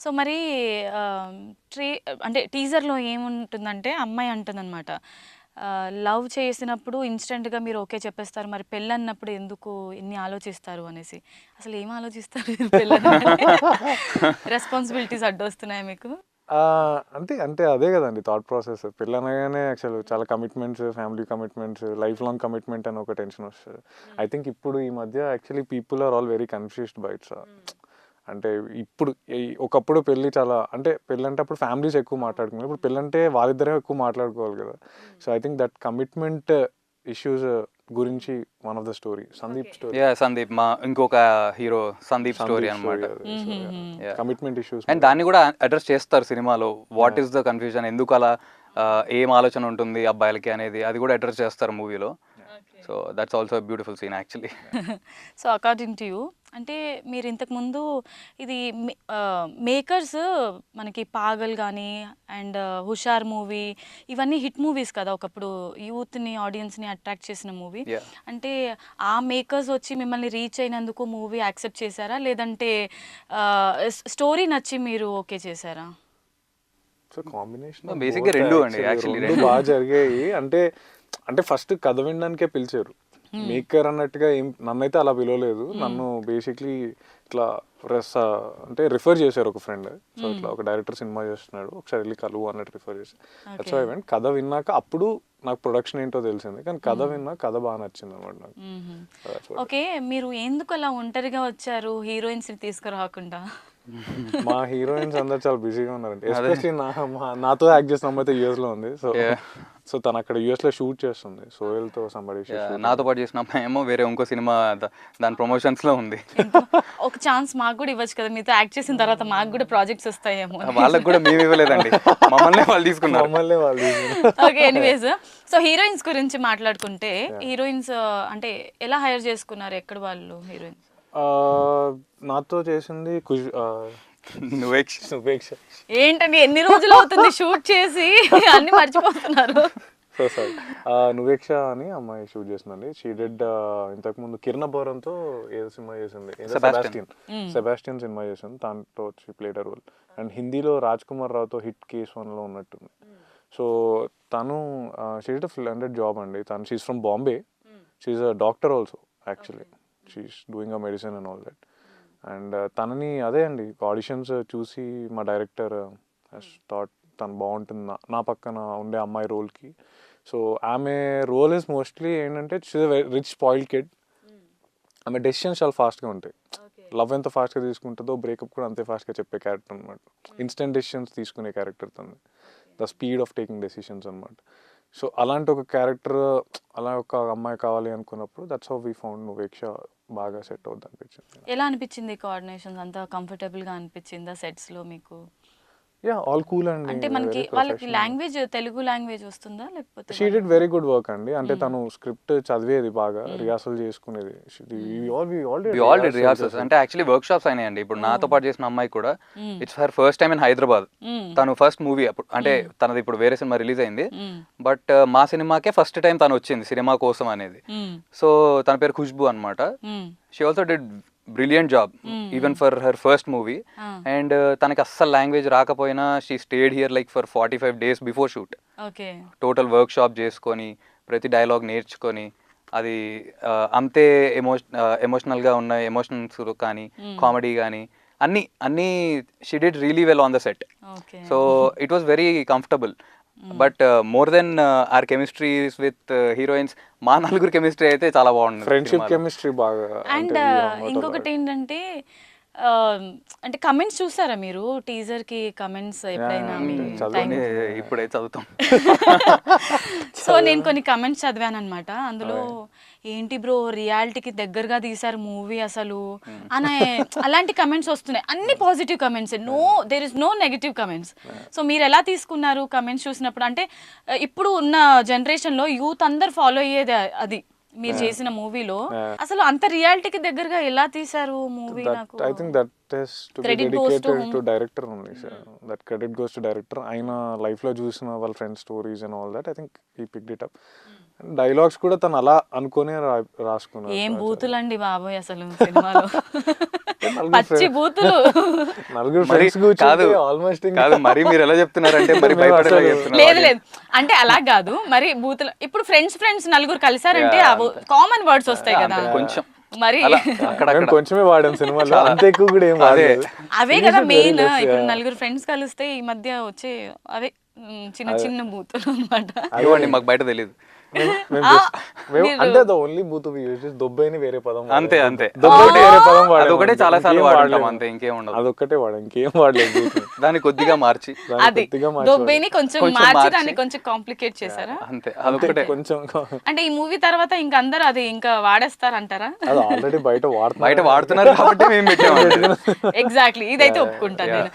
So మరి tree అంటే టీజర్‌లో ఏముంటుందంటే అమ్మాయి అంటుందనమాట. లవ్ చేసినప్పుడు ఇన్‌స్టంట్‌గా మీరు ఓకే చెప్పేస్తారు. మరి పెళ్ళన్నప్పుడు ఎందుకు ఇన్ని ఆలోచిస్తారు అనేసి. అసలు ఏం ఆలోచిస్తారు పెళ్ళనగానే? రెస్పాన్సిబిలిటీస్ అడ్డొస్తున్నాయా మీకు? అంటే అంటే అదే కదండి థాట్ ప్రాసెస్. పెళ్ళనగానే యాక్చువల్ చాలా commitments, family commitments, life long commitment అని ఒక టెన్షన్ వస్తుంది. ఐ థింక్ ఇప్పుడు ఈ మధ్య actually people are all very confused by its. అంటే ఇప్పుడు ఒకప్పుడు పెళ్ళి చాలా అంటే పెళ్ళి అంటే అప్పుడు ఫ్యామిలీస్ ఎక్కువ మాట్లాడుకున్నారు. ఇప్పుడు పెళ్ళి అంటే వాళ్ళిద్దరే ఎక్కువ మాట్లాడుకోవాలి కదా. So I think that commitment issues గురించి one of the story Sandeep story. Sandeep మా ఇంకొక హీరో సందీప్ స్టోరీ అనమాట. కమిట్మెంట్ ఇష్యూస్ అండ్ దాన్ని కూడా అడ్రస్ చేస్తారు సినిమాలో. వాట్ ఈస్ ద కన్ఫ్యూజన్, ఎందుకు అలా ఏం ఆలోచన ఉంటుంది అబ్బాయిలకి అనేది, అది కూడా అడ్రస్ చేస్తారు మూవీలో. So that's also beautiful scene actually. So according to you అంటే మీరు ఇంతకుముందు ఇది మేకర్స్ మనకి పాగల్ కానీ అండ్ హుషార్ మూవీ ఇవన్నీ హిట్ మూవీస్ కదా ఒకప్పుడు యూత్ని ఆడియన్స్ని అట్రాక్ట్ చేసిన మూవీ. అంటే ఆ మేకర్స్ వచ్చి మిమ్మల్ని రీచ్ అయినందుకు మూవీ యాక్సెప్ట్ చేశారా లేదంటే స్టోరీ నచ్చి మీరు ఓకే చేశారా? సో కాంబినేషన్ బేసిక్గా రెండు అండి యాక్చువల్లీ. రెండు బాగా జరిగాయి. అంటే అంటే ఫస్ట్ కథ వినడానికే పిలిచారు. మేకర్ అన్నట్టుగా ఏం నన్నైతే అలా పిలవలేదు. నన్ను బేసిక్లీ ఇట్లా అంటే రిఫర్ చేశారు ఒక ఫ్రెండ్. సో ఇట్లా ఒక డైరెక్టర్ సినిమా చేస్తున్నాడు, ఒకసారి వెళ్ళి కలువు అన్నట్టు రిఫర్ చేశారు. That's why I went. కథ విన్నాక అప్పుడు నాకు ప్రొడక్షన్ ఏంటో తెలిసింది, కానీ కథ విన్నా కథ బాగా నచ్చింది అనమాట నాకు. ఓకే, మీరు ఎందుకు అలా ఒంటరిగా వచ్చారు హీరోయిన్స్ని తీసుకురాకుండా? మా హీరోయిన్స్ అందరు చాలా బిజీగా ఉన్నారండి. ఎస్పెషలీ నాతో యాక్ట్ చేసిన అమ్మాయి అయితే యూఎస్ లో ఉంది. సో తను అక్కడ యూఎస్ లో షూట్ చేస్తుంది. సోయల్తో సంబడి. నాతో పాటు చేసిన అమ్మాయి ఏమో వేరే ఇంకో సినిమా దాని ప్రమోషన్స్ లో ఉంది. ఒక ఛాన్స్ మాకు కూడా ఇవ్వచ్చు కదా, మీతో యాక్ట్ చేసిన తర్వాత మాకు కూడా ప్రాజెక్ట్స్ వస్తాయేమో. వాళ్ళకి కూడా మేము ఇవ్వలేదండి, మమ్మల్ని వాళ్ళు తీసుకున్నారు. ఓకే, ఎనీవేస్ సో హీరోయిన్స్ గురించి మాట్లాడుకుంటే హీరోయిన్స్ అంటే ఎలా హైర్ చేసుకున్నారు, ఎక్కడ వాళ్ళు హీరోయిన్స్? నాతో చేసింది నువేక్ష. ఏంటండి ఎన్ని రోజులు అవుతుంది షూట్ చేసి అన్ని మర్చిపోతున్నారు? సో సారీ, నువేక్ష అని అమ్మాయి షూట్ చేసిందండి. షీ డెడ్ ఇంతకుముందు కిరణ్ బోరంతో ఏదో సినిమా చేసింది, సెబాస్టియన్ సినిమా చేసింది. దాంట్లో she played a role. And హిందీలో రాజ్ కుమార్ రావుతో హిట్ కేస్ 1లో ఉన్నట్టుంది. సో తను she did a splendid job అండి. తను she's from Bombay. She's a doctor also actually. She's doing a medicine and all that. And తనని అదే అండి ఆడిషన్స్ చూసి మా డైరెక్టర్ థాట్ తను బాగుంటుంది నా పక్కన ఉండే అమ్మాయి రోల్కి. సో ఆమె రోల్ ఇస్ మోస్ట్లీ ఏంటంటే she's a rich spoiled kid. ఆమె డెసిషన్స్ చాలా ఫాస్ట్గా ఉంటాయి. లవ్ ఎంత ఫాస్ట్గా తీసుకుంటుందో బ్రేకప్ కూడా అంతే ఫాస్ట్గా చెప్పే క్యారెక్టర్ అనమాట. ఇన్స్టెంట్ డెసిషన్స్ తీసుకునే క్యారెక్టర్ తను. The speed of taking decisions అనమాట. సో అలాంటి ఒక క్యారెక్టర్, అలా ఒక అమ్మాయి కావాలి అనుకున్నప్పుడు that's how we found Nuveksha. బాగా సెట్ అవుద్ది అనిపించింది. ఎలా అనిపించింది కోఆర్డినేషన్ అంతా? కంఫర్టబుల్గా అనిపించిందా సెట్స్లో మీకు? యా, ఆల్ కూల్ అండి. అంటే మనకి వాళ్ళకి లాంగ్వేజ్ తెలుగు లాంగ్వేజ్ వస్తుందా లేకపోతే? She did very good work అండి. అంటే తను స్క్రిప్ట్ చదివేది, బాగా రిహార్సల్ చేసుకునేది. రిహార్సల్స్ అంటే యాక్చువల్లీ వర్క్ షాప్స్ అయినాయండి. ఇప్పుడు నాతో పాటు చేసిన అమ్మాయి కూడా it's her first time in Hyderabad. తను ఫస్ట్ మూవీ అప్పుడు, అంటే తనది ఇప్పుడు వేరే సినిమా రిలీజ్ అయింది, బట్ మా సినిమాకే ఫస్ట్ టైం తను వచ్చింది సినిమా కోసం అనేది. సో తన పేరు ఖుష్బు అనమాట. She also did brilliant job even for her first movie. And తనకి అస్సలు లాంగ్వేజ్ రాకపోయినా she stayed here like for 45 days before shoot. Total workshop చేసుకొని ప్రతి డైలాగ్ నేర్చుకొని అది అంతే ఎమోషనల్గా ఉన్న ఎమోషన్స్ కానీ కామెడీ కానీ అన్నీ she did really well on the set. So it was very comfortable. But more than are chemistries with heroines, మా నలుగురు కెమిస్ట్రీ అయితే చాలా బాగుంది. ఫ్రెండ్షిప్ కెమిస్ట్రీ బాగా. అండ్ ఇంకొకటి ఏంటంటే అంటే కమెంట్స్ చూసారా మీరు టీజర్కి? కమెంట్స్ ఎప్పుడైనా ఇప్పుడైతే చదువుతాం. సో నేను కొన్ని కమెంట్స్ చదివాను అనమాట. అందులో ఏంటి బ్రో రియాలిటీకి దగ్గరగా తీశారు మూవీ అసలు అనే అలాంటి కమెంట్స్ వస్తున్నాయి. అన్ని positive comments, there is no negative comments. So మీరు ఎలా తీసుకున్నారు కమెంట్స్ చూసినప్పుడు? అంటే ఇప్పుడు ఉన్న జనరేషన్లో యూత్ అందరు ఫాలో అయ్యేది అది మీరు చేసిన మూవీలో. అసలు అంత రియాలిటీకి దగ్గరగా ఎలా తీశారు మూవీ? నాకు I think that is to be dedicated to director only. That credit goes to director. ఆయన లైఫ్ లో చూసిన వాళ్ళ friends stories and all that I think he picked it up. Dialogues కూడా తను అలా అనుకునే రాసుకున్నారు. ఏం బూతులండి బాబోయ్ అసలు సినిమాలో, పచ్చి బూతులు. నలుగురు మరి ఫ్రెండ్స్ కాదు ఆల్మోస్ట్ కాదు మరి మీరు ఎలా చెప్తున్నారంటే మరి భయపడేలా చెప్తున్నారు. లేదు లేదు అంటే అలా కాదు, మరి బూతులు ఇప్పుడు ఫ్రెండ్స్ నలుగురు కలిసారంటే కామన్ వర్డ్స్ వస్తాయి కదా కొంచెం మరి. అక్కడక్కడ కొంచెమే వాడాం సినిమాలో, అంత ఎక్కువ కూడా ఏం వాడలేదు. అవే కదా మెయిన్, ఇప్పుడు నలుగురు ఫ్రెండ్స్ కలిస్తే ఈ మధ్య వచ్చే అవే చిన్న చిన్న బూతులు అనమాట. ఇవ్వండి మాకు బయట తెలియదు. అంటే ఓన్లీ బూత్ యూజ్ చేసి దొబ్బైని వేరే పదం అంతే అంతే దొబ్బైని వేరే పదం అదొకటే చాలా సార్లు వాడతాం అంతే, ఇంకేం ఉండదు. అదొక్కటే వాడాం, ఇంకేం వాడలేదు. దాన్ని కొద్దిగా మార్చి అది దొబ్బేని కొంచెం మార్చి దాన్ని కొంచెం కాంప్లికేట్ చేశారా అంతే, అదొకటే. కొంచెం అంటే ఈ మూవీ తర్వాత ఇంకా అందరూ అది ఇంకా వాడేస్తారంటారా? అది ఆల్రెడీ బయట బయట వాడుతున్నారు కాబట్టి మేము పెట్టాము. ఎగ్జాక్ట్లీ ఇదైతే ఒప్పుకుంటాను నేను.